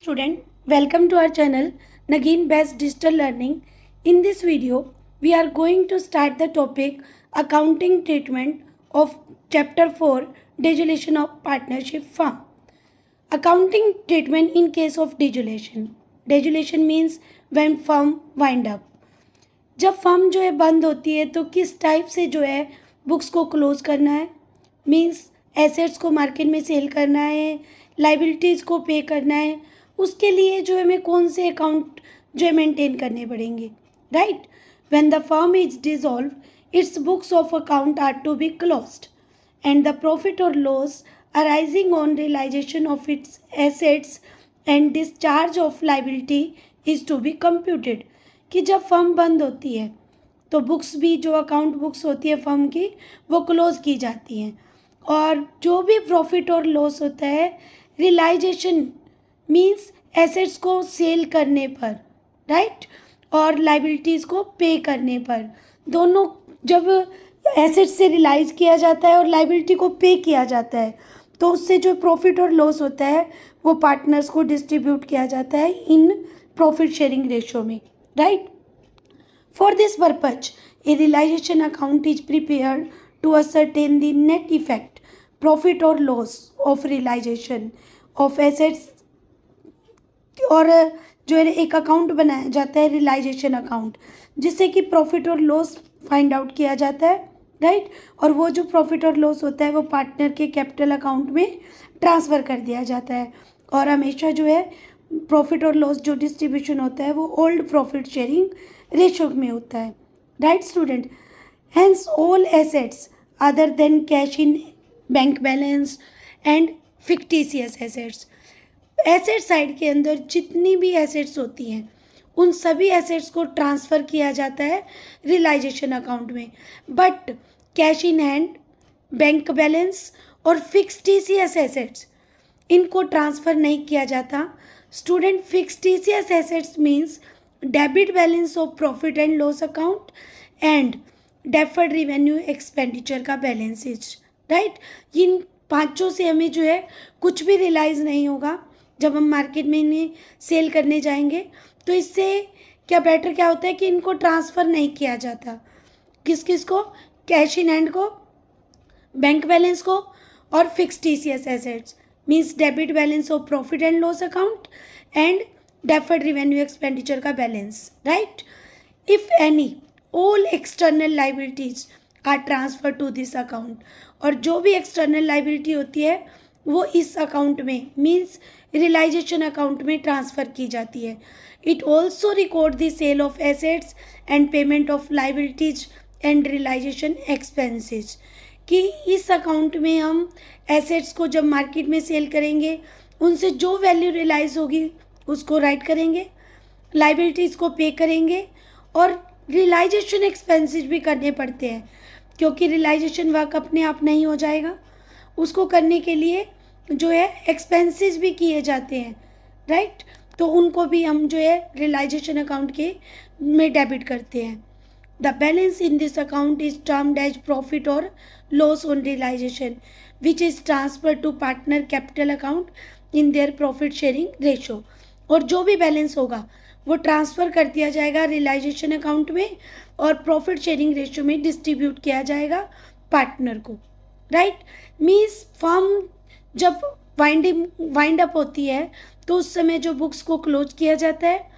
Student, welcome to our channel Nagin Best Digital Learning. In this video, we are going to start the topic Accounting Treatment of Chapter 4 Dissolution of Partnership Firm. Accounting treatment in case of dissolution. Dissolution means when firm wind up. जब firm जो है बंद होती है तो किस type से जो है बुक्स को क्लोज करना है, मीन्स एसेट्स को मार्केट में सेल करना है, लाइबिलिटीज़ को पे करना है, उसके लिए जो है हमें कौन से अकाउंट जो है मेंटेन करने पड़ेंगे, right. When the firm is dissolve its books of account are to be closed and the profit और loss arising on realisation of its assets and discharge of liability is to be computed. कि जब firm बंद होती है तो books भी जो account books होती है फर्म की वो क्लोज की जाती हैं और जो भी प्रॉफिट और लॉस होता है रियलाइजेशन मींस एसेट्स को सेल करने पर, राइट, और लाइबिलिटीज़ को पे करने पर, दोनों जब एसेट्स से रियलाइज किया जाता है और लाइबिलिटी को पे किया जाता है तो उससे जो प्रॉफिट और लॉस होता है वो पार्टनर्स को डिस्ट्रीब्यूट किया जाता है इन प्रॉफिट शेयरिंग रेशो में, right? For this purpose, a realization account is prepared to ascertain the net effect, profit or loss of realization of assets और जो है एक अकाउंट बनाया जाता है रियलाइजेशन अकाउंट, जिससे कि प्रॉफिट और लॉस फाइंड आउट किया जाता है, राइट। और वो जो प्रॉफिट और लॉस होता है वो पार्टनर के कैपिटल अकाउंट में ट्रांसफ़र कर दिया जाता है और हमेशा जो है प्रॉफिट और लॉस जो डिस्ट्रीब्यूशन होता है वो ओल्ड प्रॉफिट शेयरिंग रेशो में होता है, right student. Hence all assets other than cash in bank balance and fictitious assets, asset side के अंदर जितनी भी एसेट्स होती हैं उन सभी एसेट्स को ट्रांसफ़र किया जाता है रियलाइजेशन अकाउंट में, but cash in hand, bank balance और फिक्टिशियस एसेट्स इनको ट्रांसफ़र नहीं किया जाता। Student, fictitious assets means debit balance of profit and loss account and deferred revenue expenditure का बैलेंसेज, राइट। इन पांचों से हमें जो है कुछ भी रियलाइज़ नहीं होगा जब हम मार्केट में इन्हें सेल करने जाएंगे, तो इससे क्या बेटर क्या होता है कि इनको ट्रांसफ़र नहीं किया जाता, किस किस को, कैश इन हैंड को, बैंक बैलेंस को और fictitious assets means debit balance of profit and loss account and deferred revenue expenditure का balance, right. If any all external liabilities are transfer to this account, और जो भी external liability होती है वो इस अकाउंट में मीन्स रियलाइजेशन अकाउंट में ट्रांसफ़र की जाती है। It also record the sale of assets and payment of liabilities and realisation expenses, कि इस अकाउंट में हम एसेट्स को जब मार्केट में सेल करेंगे उनसे जो वैल्यू रियलाइज़ होगी उसको राइट करेंगे, लाइबिलिटीज़ को पे करेंगे और रियलाइजेशन एक्सपेंसेस भी करने पड़ते हैं क्योंकि रियलाइजेशन वर्क अपने आप नहीं हो जाएगा, उसको करने के लिए जो है एक्सपेंसेस भी किए जाते हैं, राइट। तो उनको भी हम जो है रियलाइजेशन अकाउंट के में डेबिट करते हैं। The balance in this account is termed as profit or loss on realization, which is transferred to partner capital account in their profit sharing ratio. और जो भी बैलेंस होगा वो ट्रांसफ़र कर दिया जाएगा रियलाइजेशन अकाउंट में और प्रॉफिट शेयरिंग रेशियो में डिस्ट्रीब्यूट किया जाएगा पार्टनर को, राइट। मीन्स फर्म जब वाइंड अप होती है तो उस समय जो बुक्स को क्लोज किया जाता है,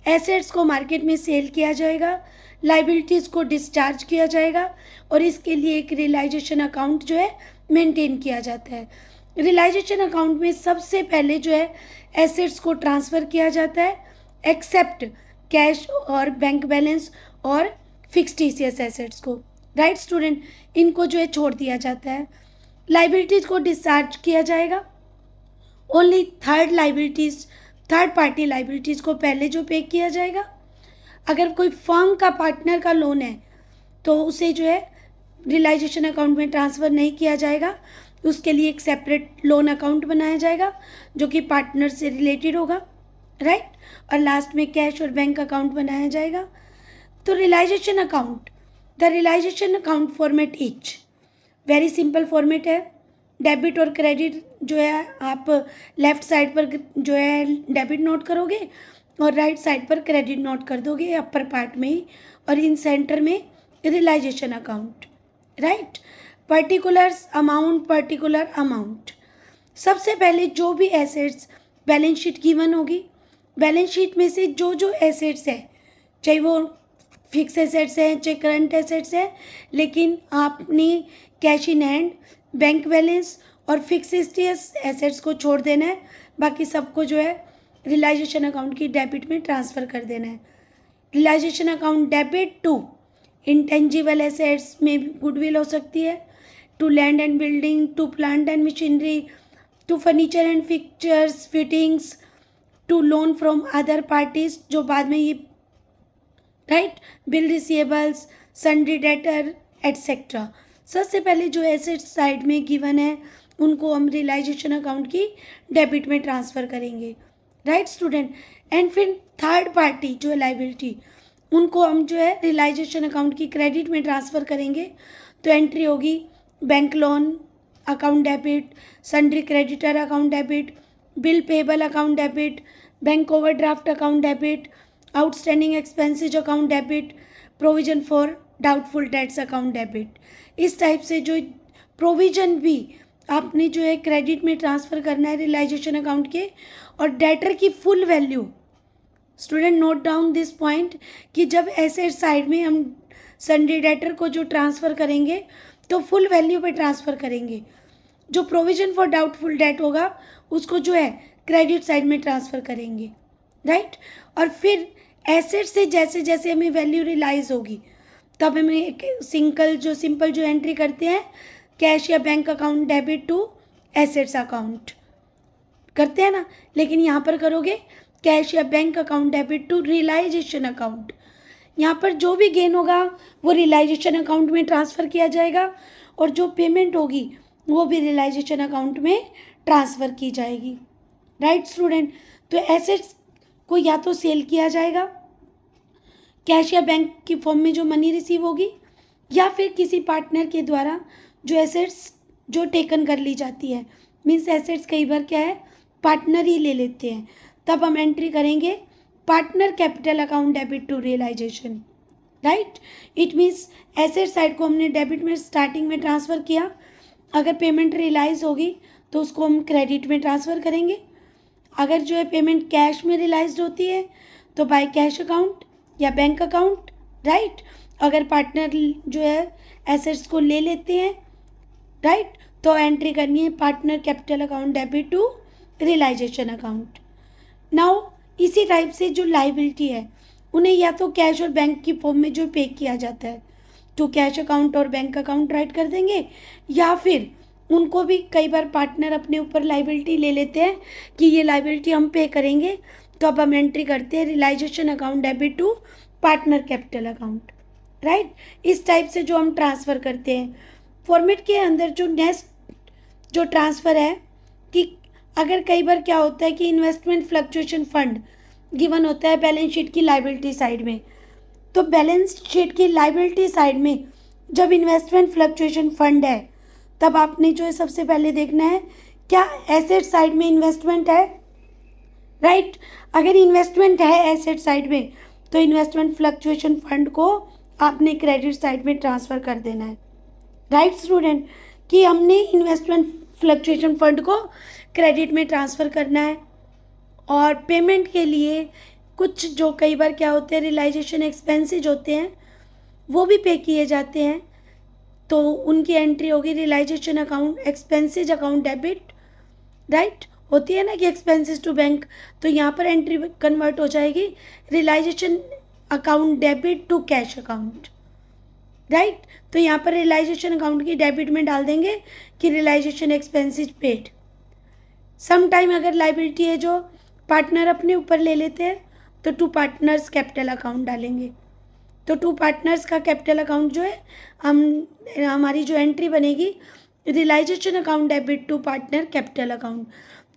एसेट्स को मार्केट में सेल किया जाएगा, लाइबिलिटीज़ को डिस्चार्ज किया जाएगा और इसके लिए एक रियलाइजेशन अकाउंट जो है मेंटेन किया जाता है। रियलाइजेशन अकाउंट में सबसे पहले जो है एसेट्स को ट्रांसफ़र किया जाता है एक्सेप्ट कैश और बैंक बैलेंस और फिक्टिशियस एसेट्स को, राइट स्टूडेंट, इनको जो है छोड़ दिया जाता है। लाइबिलिटीज़ को डिस्चार्ज किया जाएगा, ओनली थर्ड पार्टी लाइबिलिटीज़ को पहले जो पे किया जाएगा। अगर कोई फर्म का पार्टनर का लोन है तो उसे जो है रियलाइजेशन अकाउंट में ट्रांसफ़र नहीं किया जाएगा, उसके लिए एक सेपरेट लोन अकाउंट बनाया जाएगा जो कि पार्टनर से रिलेटेड होगा, राइट। और लास्ट में कैश और बैंक अकाउंट बनाया जाएगा। तो realisation account, the realisation account format is very simple format है। डेबिट और क्रेडिट जो है आप लेफ़्ट साइड पर जो है डेबिट नोट करोगे और राइट साइड पर क्रेडिट नोट कर दोगे अपर पार्ट में ही, और इन सेंटर में realisation account, right. Particular amount. सबसे पहले जो भी एसेट्स बैलेंस शीट गिवन होगी, बैलेंस शीट में से जो जो एसेट्स है, चाहे वो फिक्स एसेट्स हैं चाहे करंट एसेट्स हैं, लेकिन आपने cash in hand, bank balance और फिक्स एसेट्स को छोड़ देना है। बाकी सबको जो है रियलाइजेशन अकाउंट की डेबिट में ट्रांसफ़र कर देना है। Realisation account debit to intangible assets में गुडविल हो सकती है, to land and building, to plant and machinery, to furniture and fixtures fittings, to loan from other parties जो बाद में ये, right, bill receivables, sundry debtor etcetera. सबसे पहले जो एसेट्स साइड में गिवन है उनको हम रियलाइजेशन अकाउंट की डेबिट में ट्रांसफ़र करेंगे, राइट स्टूडेंट। एंड फिर थर्ड पार्टी जो है लाइबिलिटी, उनको हम जो है रियलाइजेशन अकाउंट की क्रेडिट में ट्रांसफ़र करेंगे। तो एंट्री होगी bank loan account debit, sundry creditor account debit, bill payable account debit, bank overdraft account debit, outstanding expenses account debit, provision for doubtful dates account debit. इस type से जो provision भी आपने जो है क्रेडिट में ट्रांसफ़र करना है रियलाइजेशन अकाउंट के, और डेटर की full value, student note down this point, कि जब एसेट साइड में हम सन्ड्री डेटर को जो ट्रांसफ़र करेंगे तो फुल वैल्यू पे ट्रांसफ़र करेंगे। जो प्रोविजन फॉर डाउटफुल डेट होगा उसको जो है क्रेडिट साइड में ट्रांसफ़र करेंगे, राइट। और फिर एसेट से जैसे जैसे हमें वैल्यू रियलाइज होगी तब हमें एक सिंपल जो एंट्री करते हैं, कैश या bank account debit to assets account करते हैं ना, लेकिन यहाँ पर करोगे कैश या bank account debit to realisation account. यहाँ पर जो भी गेन होगा वो रियलाइजेशन अकाउंट में ट्रांसफ़र किया जाएगा, और जो पेमेंट होगी वो भी रियलाइजेशन अकाउंट में ट्रांसफ़र की जाएगी, राइट स्टूडेंट। तो एसेट्स को या तो सेल किया जाएगा कैश या बैंक की फॉर्म में जो मनी रिसीव होगी, या फिर किसी पार्टनर के द्वारा जो एसेट्स जो टेकन कर ली जाती है। मीन्स एसेट्स कई बार क्या है पार्टनर ही ले लेते हैं, तब हम एंट्री करेंगे partner capital account debit to realisation, right. It means asset side को हमने डेबिट में स्टार्टिंग में ट्रांसफ़र किया, अगर पेमेंट रियलाइज होगी तो उसको हम क्रेडिट में ट्रांसफ़र करेंगे। अगर जो है पेमेंट कैश में रियलाइज होती है तो बाय कैश अकाउंट या बैंक अकाउंट, राइट। अगर पार्टनर जो है एसेट्स को ले लेते हैं, राइट, तो एंट्री करनी है partner capital account debit to realisation account. Now इसी टाइप से जो लाइबिलिटी है उन्हें या तो कैश और बैंक की फॉर्म में जो पे किया जाता है तो कैश अकाउंट और बैंक अकाउंट राइट कर देंगे, या फिर उनको भी कई बार पार्टनर अपने ऊपर लाइबिलिटी ले लेते हैं कि ये लाइबिलिटी हम पे करेंगे, तो अब हम एंट्री करते हैं realisation account debit to partner capital account, right. इस टाइप से जो हम ट्रांसफ़र करते हैं फॉर्मेट के अंदर जो नेक्स्ट जो ट्रांसफ़र है, कि अगर कई बार क्या होता है कि इन्वेस्टमेंट फ्लक्चुएशन फंड गिवन होता है बैलेंस शीट की लाइबिलिटी साइड में, तो बैलेंस शीट की लाइबिलिटी साइड में जब इन्वेस्टमेंट फ्लक्चुएशन फंड है तब आपने जो है सबसे पहले देखना है क्या एसेट साइड में इन्वेस्टमेंट है, राइट। अगर इन्वेस्टमेंट है एसेट साइड में तो इन्वेस्टमेंट फ्लक्चुएशन फंड को आपने क्रेडिट साइड में ट्रांसफ़र कर देना है, राइट स्टूडेंट, कि हमने इन्वेस्टमेंट फ्लक्चुएशन फंड को क्रेडिट में ट्रांसफ़र करना है। और पेमेंट के लिए कुछ जो कई बार क्या होते हैं रियलाइजेशन एक्सपेंसेज होते हैं वो भी पे किए जाते हैं, तो उनकी एंट्री होगी realisation account expenses account debit, right. होती है ना कि एक्सपेंसेस टू बैंक, तो यहाँ पर एंट्री कन्वर्ट हो जाएगी realisation account debit to cash account, right. तो यहाँ पर रियलाइजेशन अकाउंट की डेबिट में डाल देंगे कि realisation expenses paid. Some time अगर लाइबिलिटी है जो पार्टनर अपने ऊपर ले लेते हैं तो टू पार्टनर्स कैपिटल अकाउंट डालेंगे, तो टू पार्टनर्स का कैपिटल अकाउंट जो है हमारी जो एंट्री बनेगी realisation account debit to partner capital account,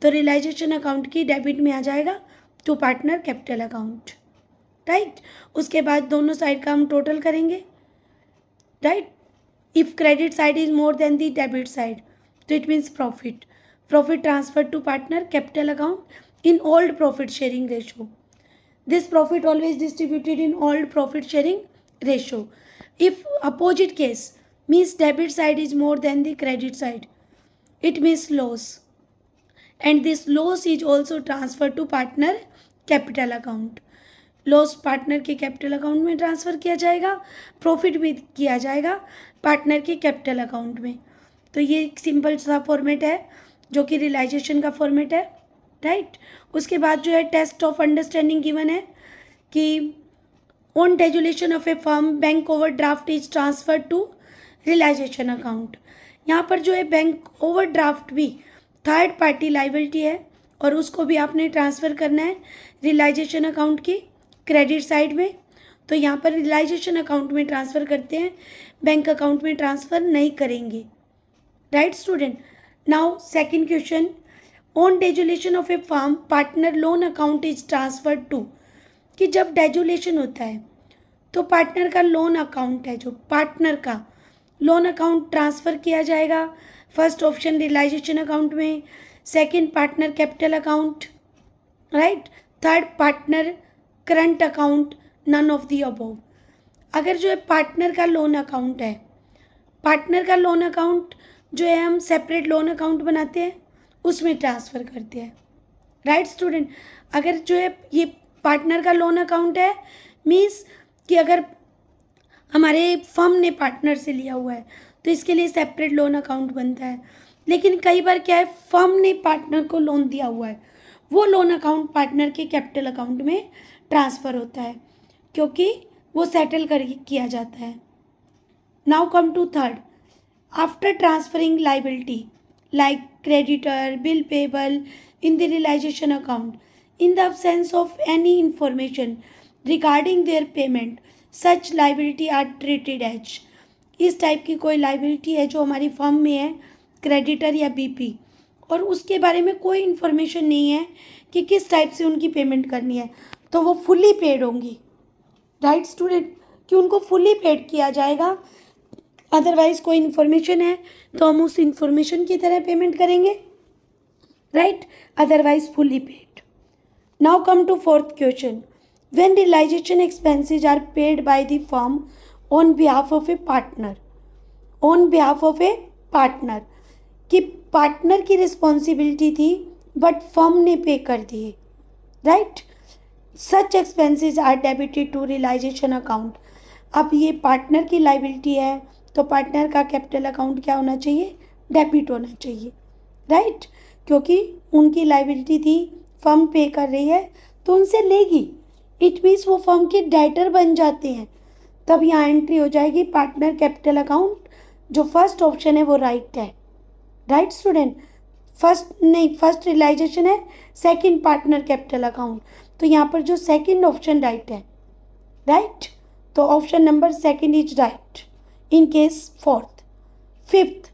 तो रियलाइजेशन अकाउंट की डेबिट में आ जाएगा to partner capital account, right. उसके बाद दोनों साइड का हम टोटल करेंगे, right. If credit side is more than the debit side, तो it means profit. Profit transferred to partner capital account in old profit sharing ratio. This profit always distributed in old profit sharing ratio. If opposite case means debit side is more than the credit side, it means loss. And this loss is also transferred to partner capital account. Loss partner के capital account में transfer किया जाएगा, profit भी किया जाएगा partner के capital account में. तो ये एक सिंपल सा फॉर्मेट है जो कि रियलाइजेशन का फॉर्मेट है, राइट. उसके बाद जो है टेस्ट ऑफ अंडरस्टैंडिंग गिवन है कि on dissolution of a firm bank overdraft is transfer to realisation account. यहाँ पर जो है बैंक ओवरड्राफ्ट भी थर्ड पार्टी लाइबिलिटी है और उसको भी आपने ट्रांसफ़र करना है रियलाइजेशन अकाउंट की क्रेडिट साइड में. तो यहाँ पर रियलाइजेशन अकाउंट में ट्रांसफ़र करते हैं, बैंक अकाउंट में ट्रांसफ़र नहीं करेंगे, right student. Now second question, on dissolution of a firm partner loan account is transferred to. कि जब डेजुलेशन होता है तो पार्टनर का लोन अकाउंट है, जो पार्टनर का लोन अकाउंट ट्रांसफ़र किया जाएगा. फर्स्ट ऑप्शन रियलाइजेशन अकाउंट में, second partner capital account, right. Third partner current account, none of the above. अगर जो है पार्टनर का लोन अकाउंट है, पार्टनर का लोन अकाउंट जो है हम सेपरेट लोन अकाउंट बनाते हैं उसमें ट्रांसफ़र करते हैं, राइट स्टूडेंट. अगर जो है ये पार्टनर का लोन अकाउंट है मीन्स कि अगर हमारे फर्म ने पार्टनर से लिया हुआ है तो इसके लिए सेपरेट लोन अकाउंट बनता है. लेकिन कई बार क्या है, फर्म ने पार्टनर को लोन दिया हुआ है, वो लोन अकाउंट पार्टनर के कैपिटल अकाउंट में ट्रांसफ़र होता है क्योंकि वो सेटल कर किया जाता है. Now come to third, after transferring liability like creditor bill payable in the realisation account in the absence of any information regarding their payment, such liability are treated as. इस type की कोई liability है जो हमारी firm में है, creditor या BP, और उसके बारे में कोई इन्फॉर्मेशन नहीं है कि किस टाइप से उनकी पेमेंट करनी है, तो वो फुल्ली पेड होंगी, राइट स्टूडेंट, कि उनको फुल्ली पेड किया जाएगा. अदरवाइज कोई इन्फॉर्मेशन है तो हम उस इन्फॉर्मेशन की तरह पेमेंट करेंगे, right. Otherwise fully paid. Now come to fourth question. When realization expenses are paid by the firm on behalf of a partner, on behalf of a partner, कि partner की responsibility थी but firm ने pay कर दिए, राइट. Such expenses are debited to realisation account. अब ये partner की लाइबिलिटी है तो पार्टनर का कैपिटल अकाउंट क्या होना चाहिए, डेबिट होना चाहिए, राइट. क्योंकि उनकी लाइबिलिटी थी, फर्म पे कर रही है तो उनसे लेगी, इट मीन्स वो फर्म के डेटर बन जाते हैं. तब यहाँ एंट्री हो जाएगी पार्टनर कैपिटल अकाउंट. जो फर्स्ट ऑप्शन है वो राइट है, राइट स्टूडेंट. फर्स्ट रियलाइजेशन है, सेकंड पार्टनर कैपिटल अकाउंट, तो यहाँ पर जो सेकंड ऑप्शन राइट है, राइट. तो option number second is right in case fourth. Fifth,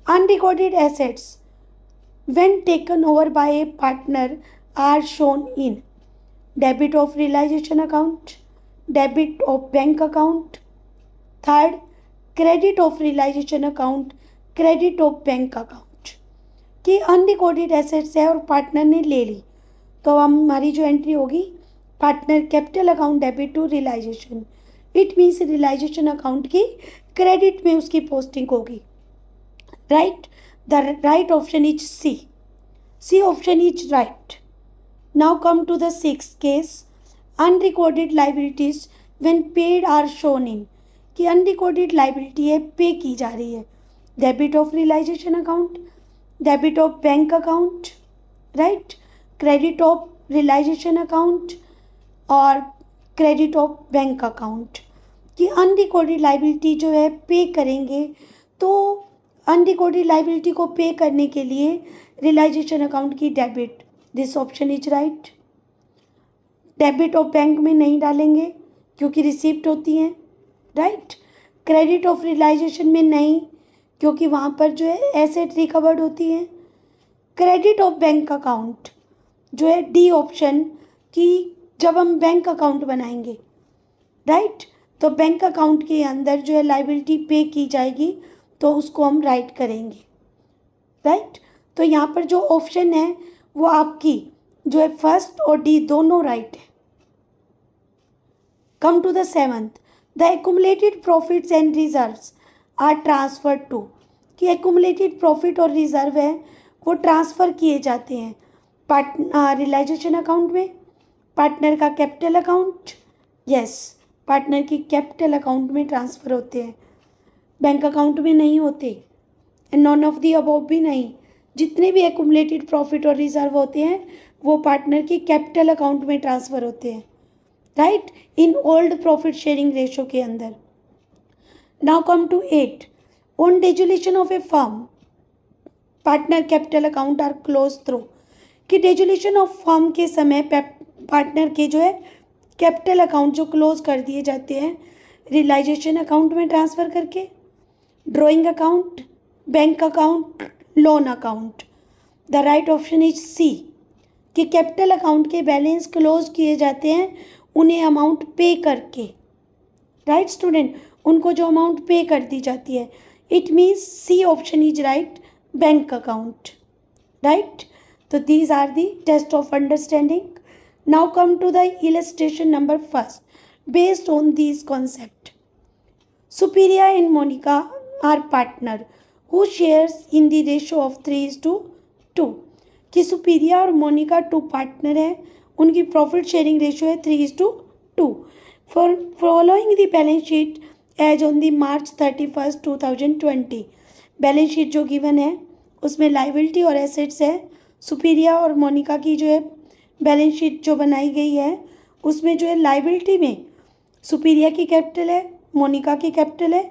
unrecorded assets when taken over by a partner are shown in debit of realization account, debit of bank account. Third, credit of realization account, credit of bank account. कि unrecorded assets है और partner ने ले ली तो हमारी जो entry होगी partner capital account debit to realisation. It means realisation account की क्रेडिट में उसकी पोस्टिंग होगी, right. The right option is C. C option is right. Now come to the sixth case. Unrecorded liabilities when paid are shown in. कि unrecorded liability है, पे की जा रही है. Debit of realization account, debit of bank account, right? Credit of realization account और credit of bank account. कि unrecorded liability जो है पे करेंगे तो अनरिकॉर्डेड लाइबिलिटी को पे करने के लिए रियलाइजेशन अकाउंट की debit, this option is right. Debit of bank में नहीं डालेंगे क्योंकि रिसिप्ट होती हैं, राइट. क्रेडिट ऑफ रियलाइजेशन में नहीं क्योंकि वहाँ पर जो है एसेट रिकवर्ड होती हैं. क्रेडिट ऑफ बैंक अकाउंट जो है डी ऑप्शन, कि जब हम बैंक अकाउंट बनाएंगे, राइट, तो बैंक अकाउंट के अंदर जो है लाइबिलिटी पे की जाएगी तो उसको हम राइट करेंगे, राइट। तो यहाँ पर जो ऑप्शन है वो आपकी जो है फर्स्ट और डी दोनों राइट है। Come to the seventh, the accumulated profits and reserves are transferred to, कि एक्यूमुलेटेड प्रॉफिट और रिजर्व है वो ट्रांसफ़र किए जाते हैं रियलाइजेशन अकाउंट में, पार्टनर का कैपिटल अकाउंट, यस पार्टनर की कैपिटल अकाउंट में ट्रांसफ़र होते हैं, बैंक अकाउंट में नहीं होते, and none of the above भी नहीं। जितने भी एक्यूमुलेटेड प्रॉफिट और रिजर्व होते हैं वो पार्टनर की कैपिटल अकाउंट में ट्रांसफ़र होते हैं, right, in old profit sharing ratio के अंदर। Now come to 8, on dissolution of a firm partner capital account are close through, कि डिसोल्यूशन ऑफ फर्म के समय पार्टनर के जो है कैपिटल अकाउंट जो क्लोज कर दिए जाते हैं रियलाइजेशन अकाउंट में ट्रांसफ़र करके, drawing account, bank account, loan account. The right option is C, कि कैपिटल अकाउंट के बैलेंस क्लोज किए जाते हैं उन्हें अमाउंट पे करके, राइट स्टूडेंट, उनको जो अमाउंट पे कर दी जाती है। It means C option is right, bank account, right. तो these are the test of understanding. Now come to the illustration number first based on this concept. Superia and Monica are partner who shares in the ratio of 3:2, कि सुपीरिया और Monika 2 partner हैं, उनकी profit sharing ratio है 3:2। For following the balance sheet as on the March 31, 2020, balance sheet जो given है उसमें liability और assets है। सुपीरिया और मोनिका की जो है बैलेंस शीट जो बनाई गई है उसमें जो है लाइबिलिटी में सुपीरिया की कैपिटल है, मोनिका की कैपिटल है,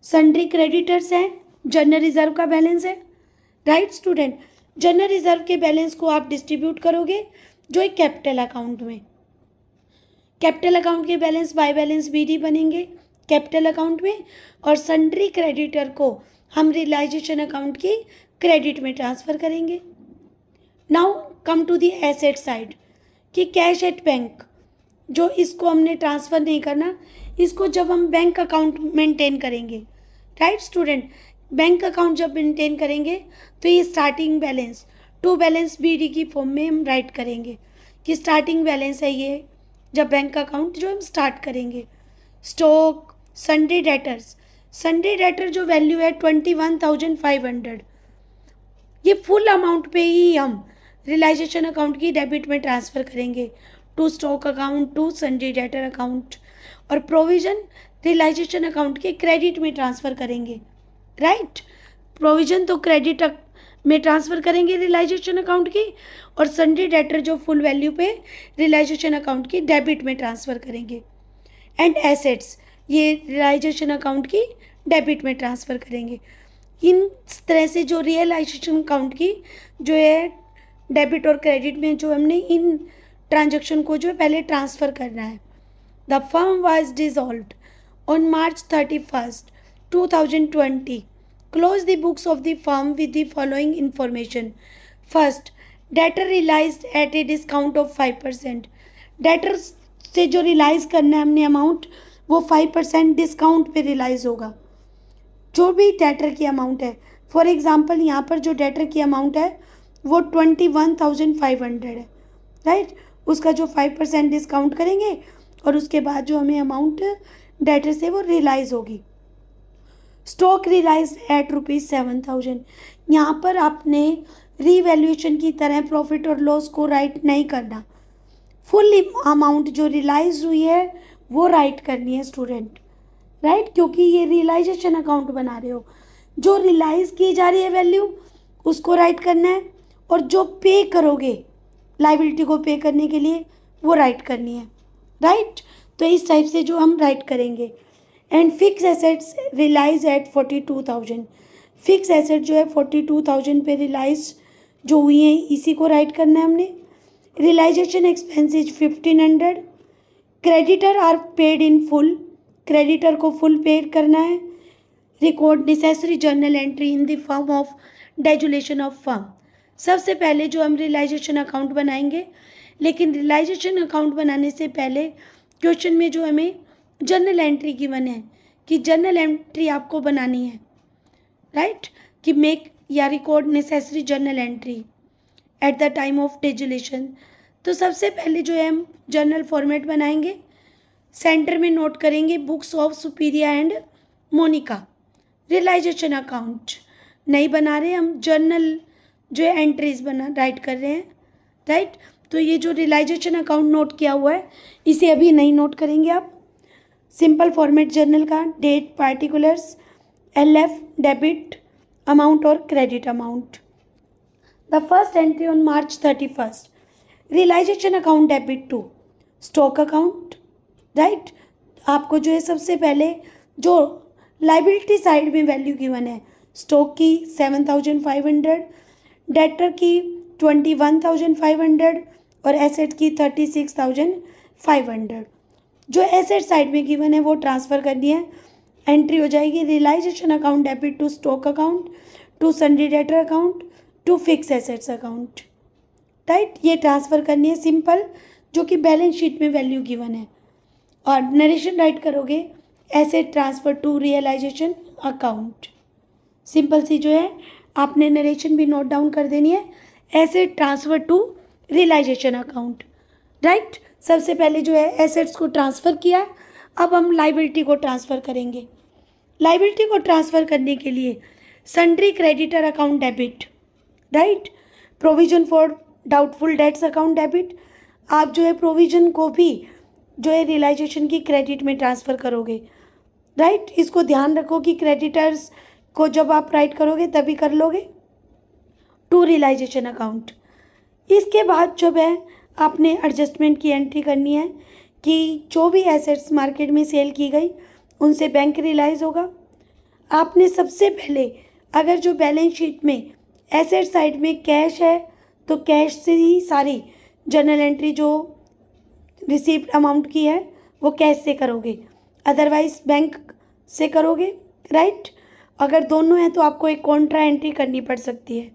सन्ड्री क्रेडिटर्स हैं, जनरल रिजर्व का बैलेंस है, राइट स्टूडेंट। जनरल रिजर्व के बैलेंस को आप डिस्ट्रीब्यूट करोगे जो एक कैपिटल अकाउंट में, कैपिटल अकाउंट के बैलेंस बाय बैलेंस बीडी बनेंगे कैपिटल अकाउंट में, और सन्ड्री क्रेडिटर को हम रियलाइजेशन अकाउंट की क्रेडिट में ट्रांसफ़र करेंगे। Now come to the asset side, कि कैश एट बैंक, जो इसको हमने ट्रांसफ़र नहीं करना, इसको जब हम बैंक अकाउंट मेंटेन करेंगे, राइट स्टूडेंट, बैंक अकाउंट जब मेंटेन करेंगे तो ये starting balance to balance BD की फॉर्म में हम राइट करेंगे कि स्टार्टिंग बैलेंस है ये जब बैंक अकाउंट जो हम स्टार्ट करेंगे। Stock, sundry debtors, sundry debtor जो वैल्यू है 21,500, ये फुल अमाउंट पे ही हम रियलाइजेशन अकाउंट की डेबिट में ट्रांसफ़र करेंगे to stock account, to sundry debtor account, और प्रोविज़न रियलाइजेशन अकाउंट के क्रेडिट में ट्रांसफ़र करेंगे, राइट। प्रोविज़न तो क्रेडिट में ट्रांसफ़र करेंगे रियलाइजेशन अकाउंट की, और सन्डे डेटर जो फुल वैल्यू पे रियलाइजेशन अकाउंट की डेबिट में ट्रांसफ़र करेंगे। एंड एसेट्स ये रियलाइजेशन अकाउंट की डेबिट में ट्रांसफ़र करेंगे। इन तरह से जो रियलाइजेशन अकाउंट की जो है डेबिट और क्रेडिट में जो हमने इन ट्रांजैक्शन को जो है पहले ट्रांसफ़र करना है। The firm was dissolved on March 31, 2020. Close the books of the firm with the following information. First, debtor realized at a discount of 5%. Debtor से जो रियलाइज़ करना है हमने अमाउंट वो 5% डिस्काउंट पे रियलाइज़ होगा। जो भी डेटर की अमाउंट है, फॉर एग्जांपल यहाँ पर जो डेटर की अमाउंट है वो 21,500 है, राइट। उसका जो 5% डिस्काउंट करेंगे और उसके बाद जो हमें अमाउंट डेटर से वो रियलाइज़ होगी। स्टॉक रियलाइज एट ₹7,000, यहाँ पर आपने रीवैल्यूएशन की तरह प्रॉफिट और लॉस को राइट नहीं करना, फुल अमाउंट जो रियलाइज हुई है वो राइट करनी है स्टूडेंट, राइट, क्योंकि ये रियलाइजेशन अकाउंट बना रहे हो। जो रियलाइज की जा रही है वैल्यू उसको राइट करना है, और जो पे करोगे लाइबिलिटी को पे करने के लिए वो राइट करनी है, राइट। तो इस टाइप से जो हम राइट करेंगे। And fix assets realise at 42,000, fix asset जो है 42,000 पे रियलाइज जो हुई हैं इसी को राइट करना है हमने। Realisation expenses 1,500, creditor are paid in full, creditor को फुल पेड करना है। Record necessary journal entry in the form of dissolution of firm, सबसे पहले जो हम रियलाइजेशन अकाउंट बनाएंगे, लेकिन रियलाइजेशन अकाउंट बनाने से पहले क्वेश्चन में जो हमें जर्नल एंट्री गिवन है कि जर्नल एंट्री आपको बनानी है, राइट, कि मेक या record necessary journal entry at the time of dissolution. तो सबसे पहले जो है हम जर्नल फॉर्मेट बनाएंगे, सेंटर में नोट करेंगे books of Supriya and Monika. Realisation account नहीं बना रहे, हम जर्नल जो है एंट्रीज राइट कर रहे हैं, राइट। तो ये जो रियलाइजेशन अकाउंट नोट किया हुआ है इसे अभी नहीं नोट करेंगे आप। सिंपल फॉर्मेट जर्नल का, date, particulars, LF, debit amount और credit amount. The first entry on March 31, realisation account debit to stock account, right. आपको जो है सबसे पहले जो लाइबिलिटी साइड में वैल्यू गिवन है, स्टॉक की 7,500, डेटर की 21,500 और एसेट की 36,500। जो एसेट साइड में गिवन है वो ट्रांसफ़र करनी है। एंट्री हो जाएगी realisation account debit to stock account, to sundry debtor account, to fix assets account, right. ये ट्रांसफ़र करनी है सिंपल, जो कि बैलेंस शीट में वैल्यू गिवन है। और नरेशन राइट करोगे asset transfer to realisation account. Simple सी जो है आपने नरेशन भी नोट डाउन कर देनी है, asset transfer to realisation account, right. सबसे पहले जो है एसेट्स को ट्रांसफ़र किया, अब हम लाइबिलिटी को ट्रांसफ़र करेंगे। लाइबिलिटी को ट्रांसफ़र करने के लिए sundry creditor account debit, right. Provision for doubtful dates account debit. आप जो है प्रोविजन को भी जो है रियलाइजेशन की क्रेडिट में ट्रांसफ़र करोगे, राइट। इसको ध्यान रखो कि क्रेडिटर्स को जब आप राइट करोगे तभी कर लोगे, टू रियलाइजेशन अकाउंट। इसके बाद जब है आपने एडजस्टमेंट की एंट्री करनी है कि जो भी एसेट्स मार्केट में सेल की गई उनसे बैंक रियलाइज़ होगा। आपने सबसे पहले अगर जो बैलेंस शीट में एसेट साइड में कैश है तो कैश से ही सारी जर्नल एंट्री जो रिसीव्ड अमाउंट की है वो कैश से करोगे, अदरवाइज बैंक से करोगे, राइट। अगर दोनों हैं तो आपको एक कॉन्ट्रा एंट्री करनी पड़ सकती है।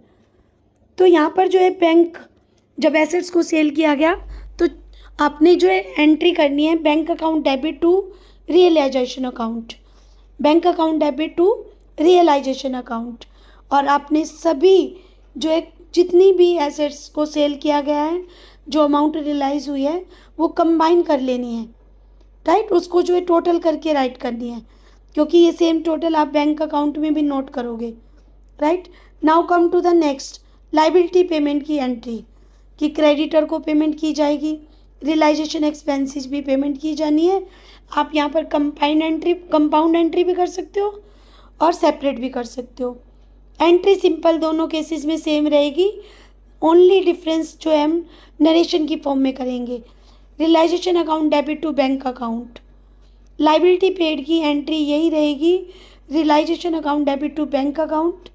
तो यहाँ पर जो है बैंक जब एसेट्स को सेल किया गया तो आपने जो है एंट्री करनी है bank account debit to realisation account, bank account debit to realisation account. और आपने सभी जो है जितनी भी एसेट्स को सेल किया गया है, जो अमाउंट रियलाइज़ हुई है वो कंबाइन कर लेनी है, राइट। उसको जो है टोटल करके राइट करनी है, क्योंकि ये सेम टोटल आप बैंक अकाउंट में भी नोट करोगे, right. Now come to the next, liability payment की एंट्री कि क्रेडिटर को पेमेंट की जाएगी, रियलाइजेशन एक्सपेंसेस भी पेमेंट की जानी है। आप यहाँ पर कंपाउंड एंट्री भी कर सकते हो और सेपरेट भी कर सकते हो। एंट्री सिंपल दोनों केसेस में सेम रहेगी, ओनली डिफरेंस जो है हम नरेशन की फॉर्म में करेंगे। Realisation account debit to bank account, liability paid की एंट्री यही रहेगी, realisation account debit to bank account.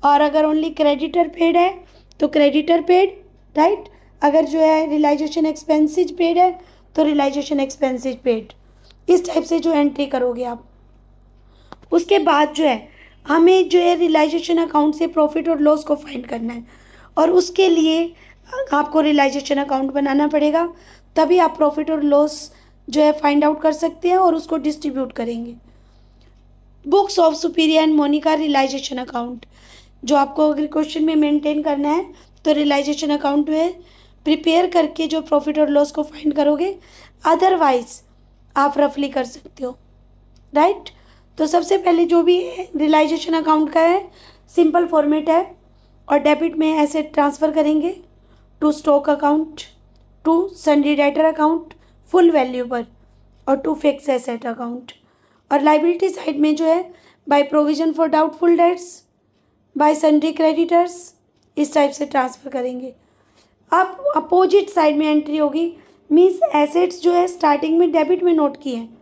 और अगर ओनली क्रेडिटर पेड है तो क्रेडिटर पेड, राइट। अगर जो है रियलाइजेशन एक्सपेंसेस पेड है तो रियलाइजेशन एक्सपेंसेस पेड। इस टाइप से जो एंट्री करोगे आप। उसके बाद जो है हमें जो है रियलाइजेशन अकाउंट से प्रॉफिट और लॉस को फाइंड करना है, और उसके लिए आपको रियलाइजेशन अकाउंट बनाना पड़ेगा, तभी आप प्रॉफिट और लॉस जो है फाइंड आउट कर सकते हैं और उसको डिस्ट्रीब्यूट करेंगे। Books of Supriya and Monika realisation account, जो आपको अगर क्वेश्चन में मेंटेन करना है तो रियलाइजेशन अकाउंट में प्रिपेयर करके जो प्रॉफिट और लॉस को फाइंड करोगे, अदरवाइज आप रफली कर सकते हो, राइट। तो सबसे पहले जो भी रियलाइजेशन अकाउंट का है सिंपल फॉर्मेट है, और डेबिट में एसेट ट्रांसफ़र करेंगे to stock account, to sundry debtor account full value पर, और टू फिक्स एसेट अकाउंट। और लाइबिलिटी साइड में जो है by provision for doubtful debts, by sundry creditors, इस टाइप से ट्रांसफ़र करेंगे। अब अपोजिट साइड में एंट्री होगी, मीन्स एसेट्स जो है स्टार्टिंग में डेबिट में नोट किए हैं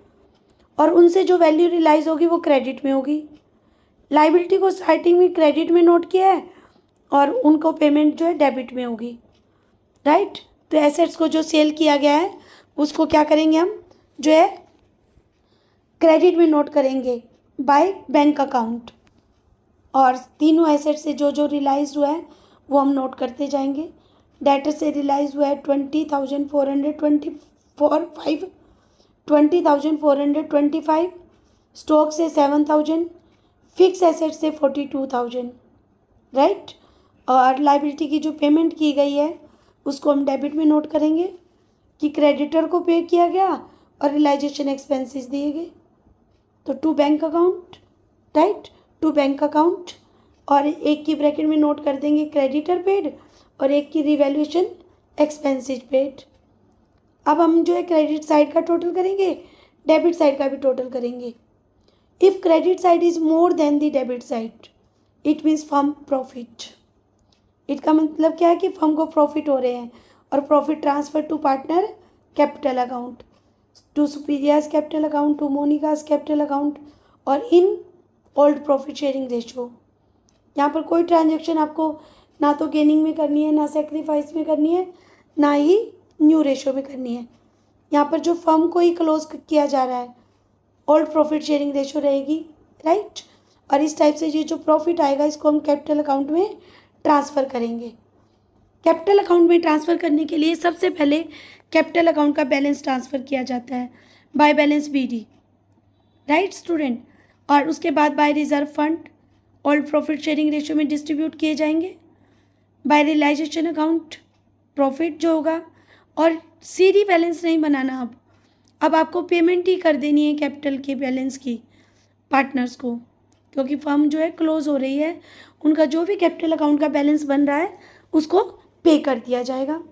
और उनसे जो वैल्यू रियलाइज़ होगी वो क्रेडिट में होगी। लाइबिलिटी को स्टार्टिंग में क्रेडिट में नोट किया है और उनको पेमेंट जो है डेबिट में होगी, राइट। तो एसेट्स को जो सेल किया गया है उसको क्या करेंगे हम जो है क्रेडिट में नोट करेंगे बाय बैंक अकाउंट, और तीनों एसेट से जो जो रियलाइज हुआ है वो हम नोट करते जाएंगे। डेटर से रियलाइज हुआ है 20,425, स्टॉक से 7,000, फिक्स एसेट से 42,000, राइट। और लाइबिलिटी की जो पेमेंट की गई है उसको हम डेबिट में नोट करेंगे कि क्रेडिटर को पे किया गया और रियलाइजेशन एक्सपेंसेस दिए गए। तो to bank account, right, to bank account, और एक की ब्रैकेट में नोट कर देंगे क्रेडिटर पेड और एक की रिवैल्यूएशन एक्सपेंसेस पेड। अब हम जो है क्रेडिट साइड का टोटल करेंगे, डेबिट साइड का भी टोटल करेंगे। If credit side is more than the debit side it means firm profit. इसका मतलब क्या है कि फर्म को प्रॉफिट हो रहे हैं और profit transfer to partner capital account, to Superior's capital account, to Monica's capital account और in old profit sharing ratio. यहाँ पर कोई ट्रांजेक्शन आपको ना तो गेनिंग में करनी है, ना सेक्रीफाइस में करनी है, ना ही न्यू रेशो में करनी है। यहाँ पर जो फर्म को ही क्लोज किया जा रहा है ओल्ड प्रॉफिट शेयरिंग रेशो रहेगी, राइट। और इस टाइप से ये जो प्रॉफिट आएगा इसको हम कैपिटल अकाउंट में ट्रांसफ़र करेंगे। कैपिटल अकाउंट में ट्रांसफ़र करने के लिए सबसे पहले कैपिटल अकाउंट का बैलेंस ट्रांसफ़र किया जाता है by balance BD, right student. और उसके बाद by reserve fund old profit sharing ratio में डिस्ट्रीब्यूट किए जाएंगे। बाय रियलाइजेशन अकाउंट प्रॉफिट जो होगा, और CD बैलेंस नहीं बनाना। अब आपको पेमेंट ही कर देनी है कैपिटल के बैलेंस की पार्टनर्स को, क्योंकि फर्म जो है क्लोज हो रही है, उनका जो भी कैपिटल अकाउंट का बैलेंस बन रहा है उसको पे कर दिया जाएगा,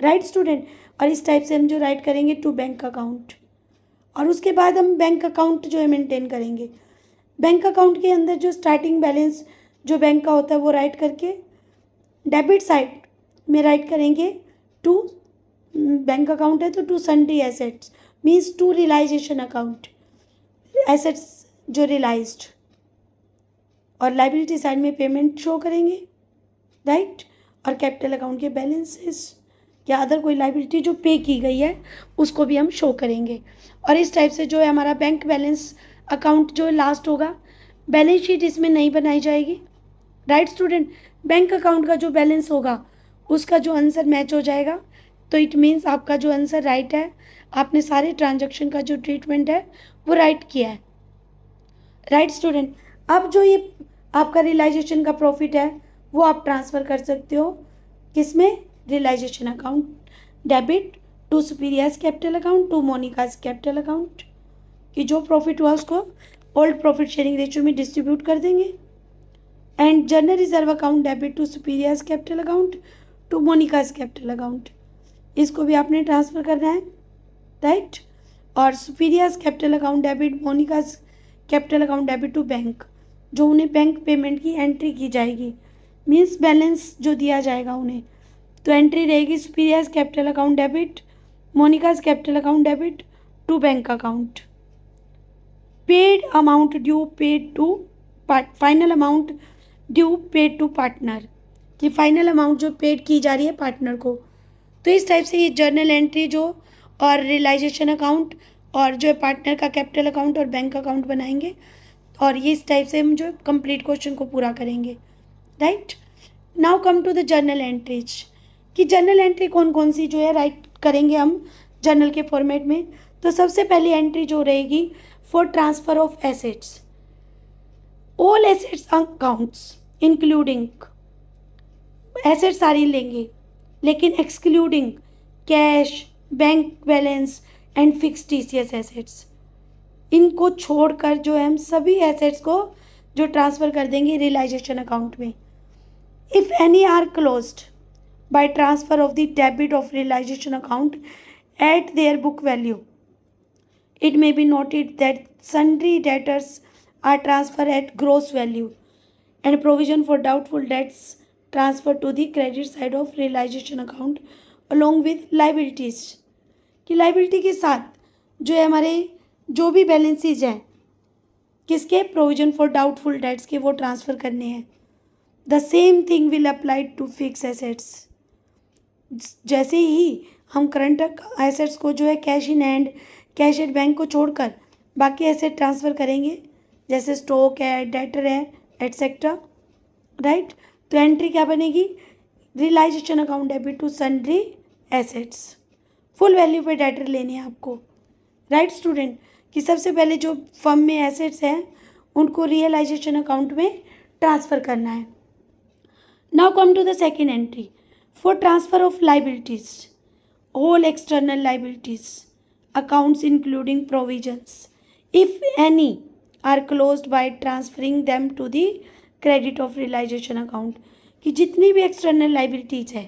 राइट स्टूडेंट। और इस टाइप से हम जो राइट करेंगे टू बैंक अकाउंट, और उसके बाद हम बैंक अकाउंट जो है मेंटेन करेंगे। बैंक अकाउंट के अंदर जो स्टार्टिंग बैलेंस जो बैंक का होता है वो राइट करके डेबिट साइड में राइट करेंगे टू बैंक अकाउंट है तो to sundry assets means to realisation account, assets जो रियलाइज्ड, और लाइबिलिटी साइड में पेमेंट शो करेंगे, राइट। और कैपिटल अकाउंट के बैलेंसेस या अदर कोई लाइबिलिटी जो पे की गई है उसको भी हम शो करेंगे। और इस टाइप से जो है हमारा बैंक बैलेंस अकाउंट जो लास्ट होगा, बैलेंस शीट इसमें नहीं बनाई जाएगी, राइट स्टूडेंट। बैंक अकाउंट का जो बैलेंस होगा उसका जो आंसर मैच हो जाएगा, तो इट मीन्स आपका जो आंसर राइट है, आपने सारे ट्रांजैक्शन का जो ट्रीटमेंट है वो राइट किया है, राइट स्टूडेंट। अब जो ये आपका रियलाइजेशन का प्रॉफिट है वो आप ट्रांसफ़र कर सकते हो किसमें, realisation account, debit to Superior's capital account, to Monica's capital account, कि जो प्रॉफिट हुआ उसको ओल्ड प्रॉफिट शेयरिंग रेशियो में डिस्ट्रीब्यूट कर देंगे। And general reserve account debit to Superior's capital account to Monica's capital account, इसको भी आपने ट्रांसफ़र करना है, राइट। और Superior's capital account debit, Monica's capital account debit to bank, जो उन्हें बैंक पेमेंट की एंट्री की जाएगी, मीन्स बैलेंस जो दिया जाएगा उन्हें, तो एंट्री रहेगी Superior's capital account debit, Monica's capital account debit to bank account. Paid amount due paid to final amount due paid to partner, कि फाइनल अमाउंट जो पेड की जा रही है पार्टनर को। तो इस टाइप से ये जर्नल एंट्री जो और रियलाइजेशन अकाउंट और जो है पार्टनर का कैपिटल अकाउंट और बैंक अकाउंट बनाएंगे, और ये इस टाइप से हम जो कंप्लीट क्वेश्चन को पूरा करेंगे, right. Now come to the journal entries, कि जर्नल एंट्री कौन कौन सी जो है राइट करेंगे हम जर्नल के फॉर्मेट में। तो सबसे पहली एंट्री जो रहेगी for transfer of assets, all assets accounts including, asset सारी लेंगे लेकिन excluding cash, bank balance and fix TCS assets, इनको छोड़कर जो है हम सभी एसेट्स को जो ट्रांसफ़र कर देंगे रियलाइजेशन अकाउंट में। If any are closed by transfer of the debit of realisation account at their book value, it may be noted that sundry debtors are transfer at gross value and provision for doubtful debts transfer to the credit side of realisation account along with liabilities, कि liability के साथ जो है हमारे जो भी balances हैं किसके, प्रोविजन फॉर डाउटफुल डेट्स के, वो ट्रांसफ़र करने हैं। The same thing will apply to fix assets, जैसे ही हम करंट एसेट्स को जो है cash in hand, cash at bank को छोड़कर बाकी एसेट ट्रांसफ़र करेंगे, जैसे स्टॉक है, डेटर है, एटसेट्रा, राइट। तो एंट्री क्या बनेगी, realisation account debit to sundry assets, full value पे डेटर लेने हैं आपको, राइट स्टूडेंट। कि सबसे पहले जो फर्म में एसेट्स हैं उनको रियलाइजेशन अकाउंट में ट्रांसफ़र करना है, Now come to the second entry. For transfer of liabilities, all external liabilities, accounts including provisions, if any, are closed by transferring them to the credit of realization account. कि जितनी भी external liabilities है,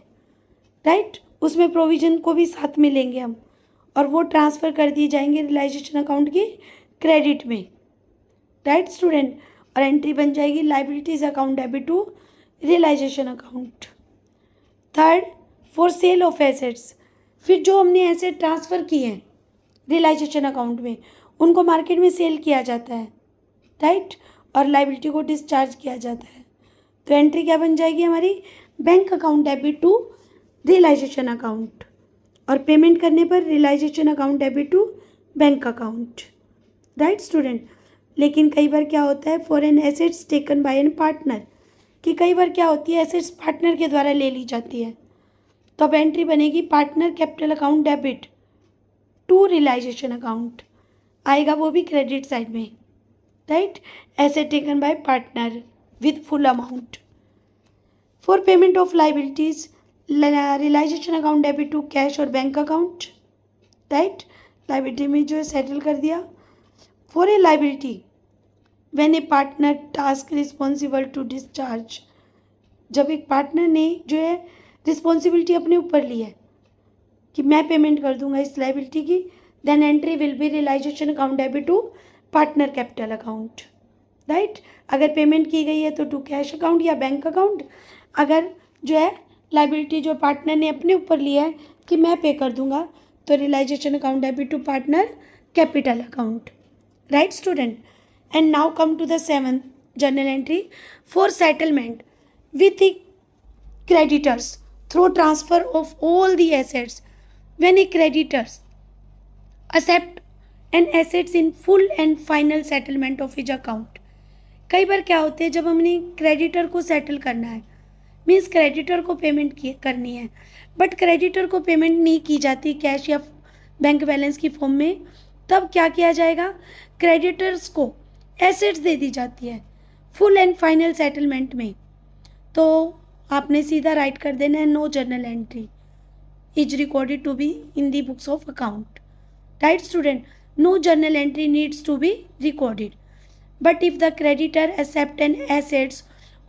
right, उसमें provision को भी साथ में लेंगे हम, और वो ट्रांसफ़र कर दिए जाएंगे रियलाइजेशन अकाउंट की क्रेडिट में, राइट स्टूडेंट, और एंट्री बन जाएगी liabilities account debit to realisation account. Third, for sale of assets, फिर जो हमने एसेट ट्रांसफ़र किए हैं रियलाइजेशन अकाउंट में उनको मार्केट में सेल किया जाता है, राइट, और लाइबिलिटी को डिस्चार्ज किया जाता है, तो एंट्री क्या बन जाएगी हमारी, bank account debit to realisation account, और पेमेंट करने पर realisation account debit to bank account, right student. लेकिन कई बार क्या होता है, for an assets taken by an partner, कि कई बार क्या होती है एसेट्स पार्टनर के द्वारा ले ली जाती है, तो अब एंट्री बनेगी partner capital account debit to realisation account, आएगा वो भी क्रेडिट साइड में, right, asset taken by partner with full amount. For payment of liabilities, realisation account debit to cash और बैंक अकाउंट, राइट, लाइबिलिटी में जो है settle कर दिया। For a liability when a partner टास्क रिस्पॉन्सिबल टू डिस्चार्ज, जब एक partner ने जो है रिस्पॉन्सिबिलिटी अपने ऊपर ली है कि मैं पेमेंट कर दूंगा इस लाइबिलिटी की, then entry will be realisation account debit to partner capital account, right. अगर पेमेंट की गई है तो टू कैश अकाउंट या बैंक अकाउंट, अगर जो है लाइबिलिटी जो पार्टनर ने अपने ऊपर लिया है कि मैं पे कर दूंगा तो realisation account debit to partner capital account, right student. And now come to the seventh journal entry, for settlement with the creditors through transfer of all the assets when a creditors accept an assets in full and final settlement of his account। कई बार क्या होते हैं, जब हमने creditor को settle करना है, मीन्स क्रेडिटर को पेमेंट करनी है, बट क्रेडिटर को पेमेंट नहीं की जाती कैश या बैंक बैलेंस की फॉर्म में, तब क्या किया जाएगा, क्रेडिटर्स को एसेट्स दे दी जाती है फुल एंड फाइनल सेटलमेंट में, तो आपने सीधा राइट कर देना है no journal entry is recorded to be in the books of account, right student. No journal entry needs to be recorded, but if the creditor accept an assets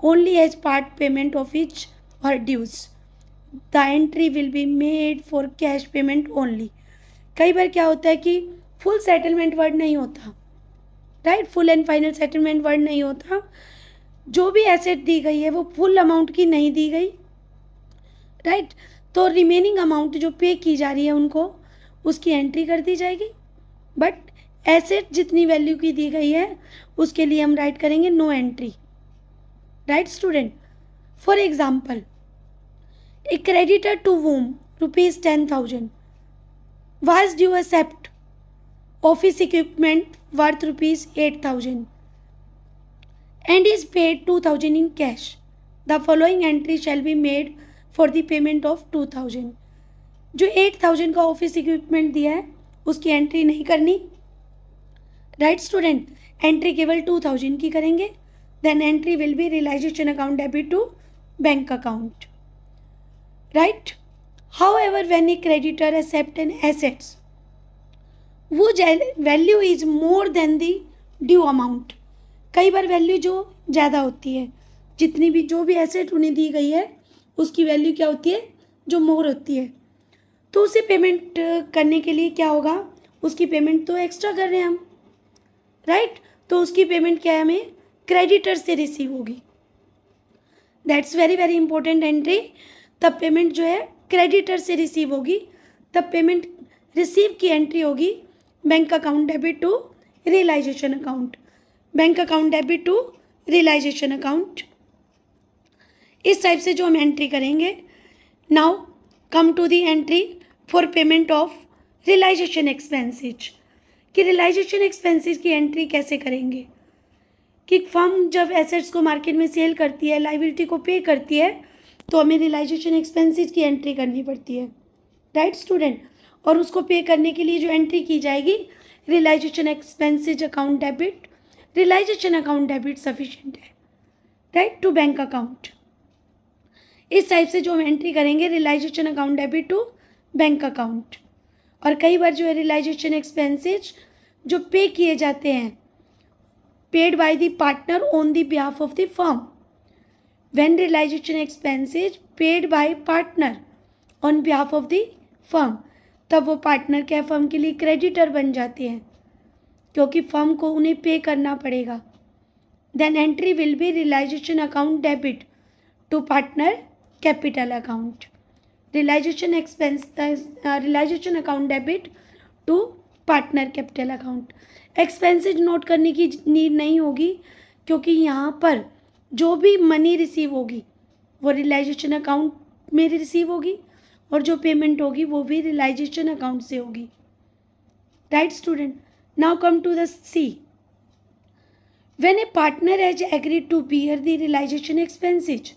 only as part payment of each और dues, the entry will be made for cash payment only. कई बार क्या होता है कि full settlement word नहीं होता, right, full and final settlement word नहीं होता, जो भी एसेट दी गई है वो फुल अमाउंट की नहीं दी गई, राइट, तो रिमेनिंग अमाउंट जो पे की जा रही है उनको उसकी एंट्री कर दी जाएगी, बट एसेट जितनी वैल्यू की दी गई है उसके लिए हम राइट करेंगे no entry, right student. For example, a creditor to whom ₹10,000 was due accept office equipment worth ₹8,000 and is paid 2,000 in cash. The following entry shall be made for the payment of 2,000। जो 8,000 का office equipment दिया है उसकी entry नहीं करनी, right student, entry केवल 2,000 की करेंगे, then entry will be realisation account debit to bank account, right. However when a creditor accept an assets whose value is more than the due amount, कई बार value जो ज़्यादा होती है, जितनी भी जो भी एसेट उन्हें दी गई है उसकी वैल्यू क्या होती है, जो मोर होती है, तो उसे पेमेंट करने के लिए क्या होगा, उसकी पेमेंट तो एक्स्ट्रा कर रहे हैं हम, राइट, तो उसकी पेमेंट क्या है, हमें क्रेडिटर से रिसीव होगी, that's very very important entry. तब पेमेंट जो है क्रेडिटर से रिसीव होगी, तब पेमेंट रिसीव की एंट्री होगी bank account debit to realisation account, bank account debit to realisation account, इस टाइप से जो हम एंट्री करेंगे। Now come to the entry for payment of realisation expenses, कि रियलाइजेशन एक्सपेंसेज की एंट्री कैसे करेंगे, कि फर्म जब एसेट्स को मार्केट में सेल करती है, लाइबिलिटी को पे करती है, तो हमें रियलाइजेशन एक्सपेंसेज की एंट्री करनी पड़ती है, राइट स्टूडेंट, और उसको पे करने के लिए जो एंट्री की जाएगी realisation expenses account debit, realisation account debit sufficient है, राइट, टू बैंक अकाउंट। इस टाइप से जो हम एंट्री करेंगे realisation account debit to bank account. और कई बार जो है रियलाइजेशन एक्सपेंसेज जो पे किए जाते हैं paid by the partner on the behalf of the firm. When realisation expenses paid by partner on behalf of the firm, तब वो पार्टनर क्या फर्म के लिए क्रेडिटर बन जाते हैं क्योंकि फर्म को उन्हें पे करना पड़ेगा। Then entry will be realisation account debit to partner capital account. Realisation account debit to partner capital account. Expenses note करने की नीड नहीं होगी क्योंकि यहाँ पर जो भी मनी रिसीव होगी वो रियलाइजेशन अकाउंट में रिसीव होगी और जो पेमेंट होगी वो भी रियलाइजेशन अकाउंट से होगी। Right student, now come to the C. When a partner has agreed to bear the realisation expenses,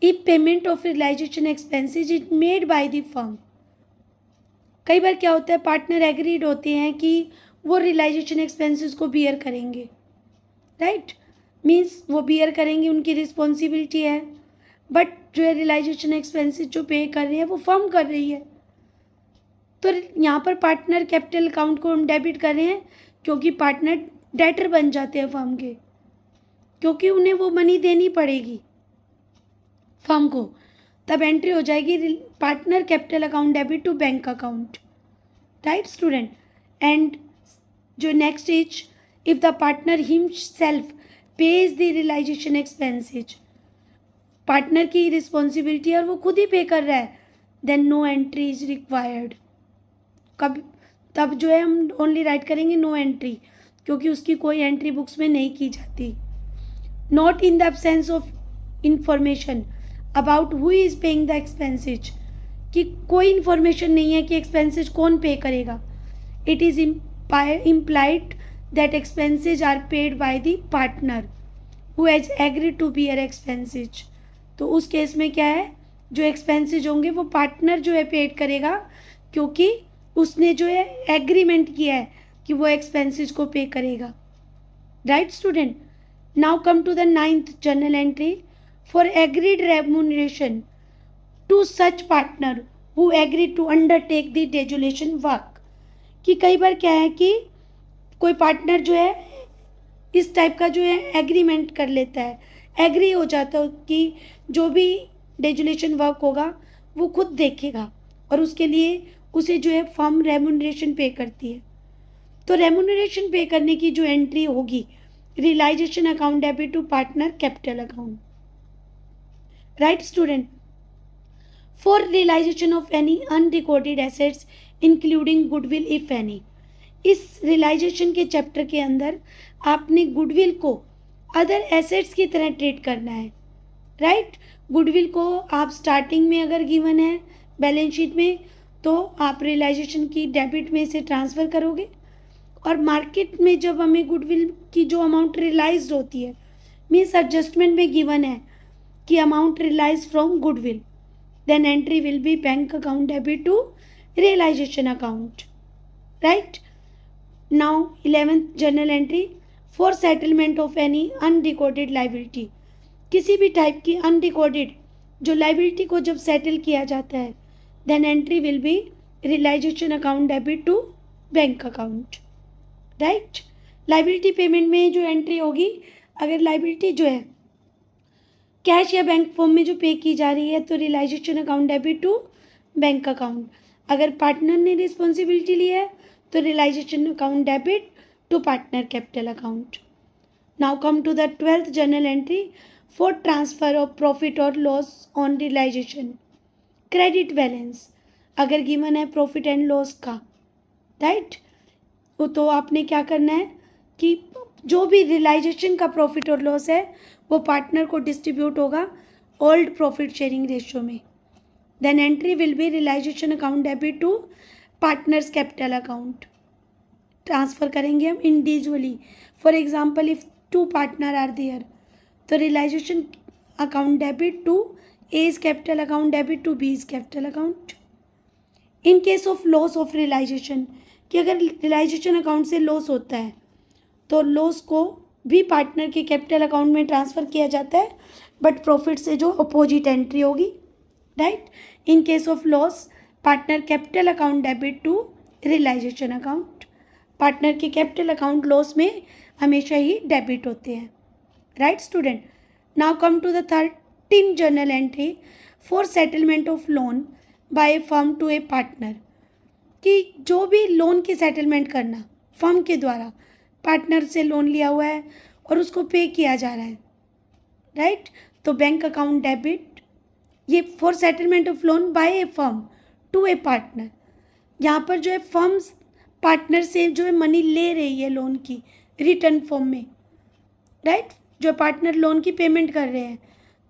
if payment of realization expenses is made by the firm। कई बार क्या होता है पार्टनर एग्रीड होते हैं कि वो रियलाइजेशन एक्सपेंसेस को बियर करेंगे। राइट, मीन्स वो बियर करेंगे, उनकी रिस्पॉन्सिबिलिटी है, बट जो है रियलाइजेशन एक्सपेंसेस जो पे कर रही है वो फर्म कर रही है। तो यहाँ पर पार्टनर कैपिटल अकाउंट को हम डेबिट कर रहे हैं क्योंकि पार्टनर डेटर बन जाते हैं फर्म के, क्योंकि उन्हें वो मनी देनी पड़ेगी फर्म को। तब एंट्री हो जाएगी partner capital account debit to bank account. Right student, and जो next is if the partner himself pays the realisation expenses, partner की रिस्पॉन्सिबिलिटी है और वो खुद ही पे कर रहा है, then no entry is required. कब तब जो है हम ओनली राइट करेंगे नो एंट्री क्योंकि उसकी कोई एंट्री बुक्स में नहीं की जाती। Not in the absence of information about who is paying the expenses, कि कोई इन्फॉर्मेशन नहीं है कि एक्सपेंसेज कौन पे करेगा। It is implied that expenses are paid by the partner who has agreed to bear expenses. तो उस case में क्या है, जो एक्सपेंसेज होंगे वो पार्टनर जो है पेड करेगा क्योंकि उसने जो है एग्रीमेंट किया है कि वो एक्सपेंसेज को पे करेगा। Right student, now come to the 9th journal entry for agreed remuneration to such partner who agreed to undertake the desolation work। कि कई बार क्या है कि कोई पार्टनर जो है इस टाइप का जो है एग्रीमेंट कर लेता है, एग्री हो जाता है कि जो भी डेजोलेशन वर्क होगा वो खुद देखेगा और उसके लिए उसे जो है फर्म रेमुनरेशन पे करती है। तो रेमुनरेशन पे करने की जो एंट्री होगी realisation account debit to partner capital account. Right student, for realisation of any unrecorded assets including goodwill if any. इस रियलाइजेशन के चैप्टर के अंदर आपने गुडविल को अदर एसेट्स की तरह ट्रीट करना है। राइट, गुडविल को आप स्टार्टिंग में अगर गिवन है बैलेंस शीट में तो आप रियलाइजेशन की डेबिट में से ट्रांसफ़र करोगे और मार्केट में जब हमें गुडविल की जो अमाउंट रियलाइज्ड होती है मीन्स एडजस्टमेंट में गिवन है कि amount realise from goodwill, then entry will be bank account debit to realisation account. Right, now 11th journal entry for settlement of any unrecorded liability. किसी भी type की unrecorded जो liability को जब settle किया जाता है then entry will be realisation account debit to bank account. Right, liability payment में जो एंट्री होगी, अगर लाइबिलिटी जो है कैश या बैंक फॉर्म में जो पे की जा रही है तो realisation account debit to bank account. अगर पार्टनर ने रिस्पॉन्सिबिलिटी ली है तो realisation account debit to partner capital account. Now come to the 12th journal entry for transfer of profit और loss on realisation credit balance. अगर given है profit and loss का, right, तो आपने क्या करना है कि जो भी रियलाइजेशन का प्रॉफिट और लॉस है वो पार्टनर को डिस्ट्रीब्यूट होगा ओल्ड प्रॉफिट शेयरिंग रेशियो में। Then entry will be realisation account debit to partners capital account. Transfer करेंगे हम individually. For example if 2 partner are there तो realisation account debit to A's capital account debit to B's capital account. In case of loss of realisation, कि अगर realisation account से loss होता है तो loss को भी पार्टनर के कैपिटल अकाउंट में ट्रांसफ़र किया जाता है बट प्रॉफिट से जो अपोजिट एंट्री होगी, right. In case of loss, partner capital account debit to realisation account. Partner के कैपिटल अकाउंट लॉस में हमेशा ही डेबिट होते हैं, right student. Now come to the 13 journal entry for settlement of loan by firm to a partner, कि जो भी loan की सेटलमेंट करना फर्म के द्वारा, पार्टनर से लोन लिया हुआ है और उसको पे किया जा रहा है, राइट। तो बैंक अकाउंट डेबिट, ये for settlement of loan by a firm to a partner. यहाँ पर जो है फर्म्स पार्टनर से जो है मनी ले रही है लोन की रिटर्न फॉर्म में, राइट। जो पार्टनर लोन की पेमेंट कर रहे हैं,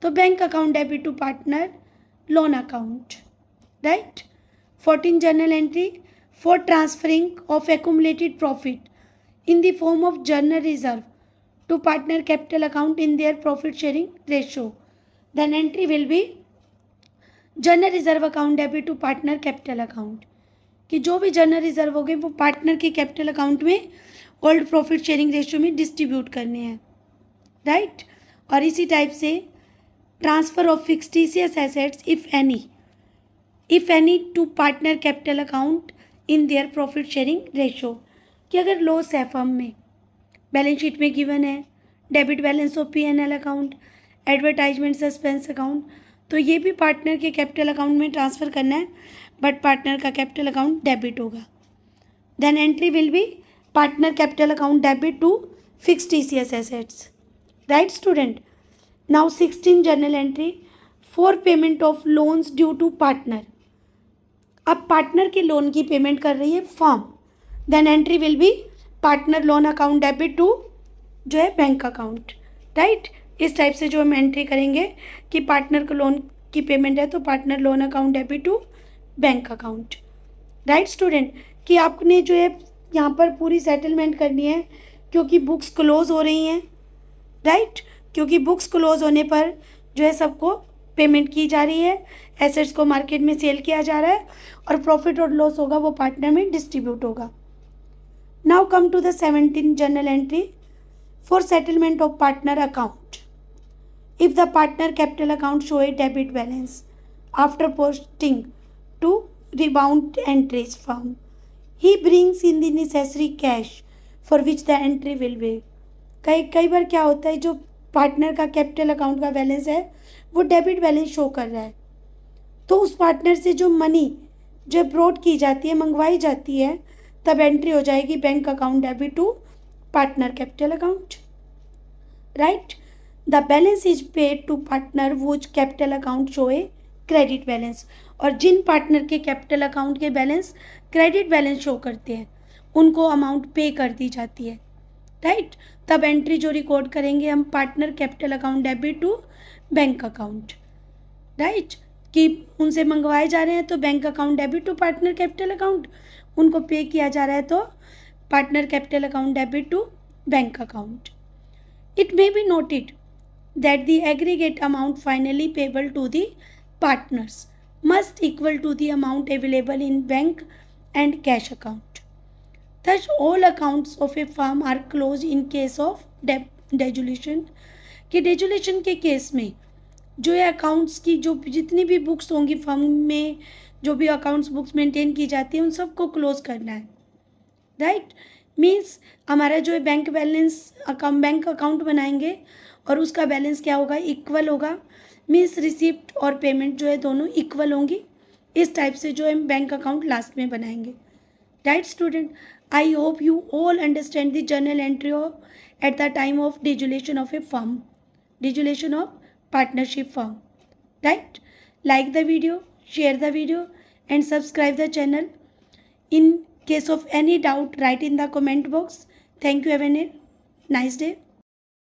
तो bank account debit to partner loan account, right. 14 journal entry for transferring of accumulated profit in the form of journal reserve to partner capital account in their profit sharing ratio. Then entry will be journal reserve account debit to partner capital account, कि जो भी journal reserve हो गए वो partner के capital account में old profit sharing ratio में distribute करने हैं, राइट। और इसी टाइप से transfer of fictitious assets if any to partner capital account in their profit sharing ratio, कि अगर लॉस है फर्म में, बैलेंस शीट में गिवन है debit balance of P&L account, advertisement suspense account, तो ये भी पार्टनर के कैपिटल अकाउंट में ट्रांसफ़र करना है, बट पार्टनर का कैपिटल अकाउंट डेबिट होगा। Then entry will be partner capital account debit to fictitious assets, right student. Now 16 journal entry for payment of loans due to partner. अब partner के loan की payment कर रही है firm, then entry will be partner loan account debit to जो है bank account, right. इस type से जो हम एंट्री करेंगे कि पार्टनर को लोन की पेमेंट है तो partner loan account debit to bank account, right student. कि आपने जो है यहाँ पर पूरी सेटलमेंट करनी है, क्योंकि बुक्स क्लोज हो रही हैं, राइट। क्योंकि बुक्स क्लोज होने पर जो है सबको पेमेंट की जा रही है, एसेट्स को मार्केट में सेल किया जा रहा है, और प्रॉफिट और लॉस होगा वो पार्टनर में डिस्ट्रीब्यूट होगा। Now come to the 17 journal entry for settlement of partner account. If the partner capital account show a debit balance after posting to rebound entries firm, he brings in the necessary cash for which the entry will be. कई बार क्या होता है, जो partner का capital account का balance है वो डेबिट बैलेंस शो कर रहा है, तो उस पार्टनर से जो मनी जो ब्रॉड की जाती है, मंगवाई जाती है, तब एंट्री हो जाएगी bank account debit to partner capital account, right. The balance is paid to partner which capital account show a credit balance, और जिन पार्टनर के कैपिटल अकाउंट के बैलेंस क्रेडिट बैलेंस शो करते हैं उनको अमाउंट पे कर दी जाती है, राइट। तब एंट्री जो रिकॉर्ड करेंगे हम partner capital account debit to bank account, right. कि उनसे मंगवाए जा रहे हैं तो bank account debit to partner capital account, उनको पे किया जा रहा है तो partner capital account debit to bank account. It may be noted that the aggregate amount finally payable to the partners must equal to the amount available in bank and cash account. Thus all accounts of a firm are closed in case of desolation, कि डेजुलेशन के case में जो है accounts की जो जितनी भी books होंगी फर्म में, जो भी अकाउंट्स बुक्स मेंटेन की जाती है उन सबको क्लोज करना है, राइट। मीन्स हमारा जो है बैंक बैलेंस बैंक अकाउंट बनाएंगे और उसका बैलेंस क्या होगा, इक्वल होगा। मीन्स रिसिप्ट और पेमेंट जो है दोनों इक्वल होंगी। इस टाइप से जो है बैंक अकाउंट लास्ट में बनाएंगे, right student. I hope you all understand the journal entry at the time of dissolution of a firm, dissolution of partnership firm, right? Like the video, share the video and subscribe the channel. In case of any doubt, write in the comment box. Thank you. Have a nice day.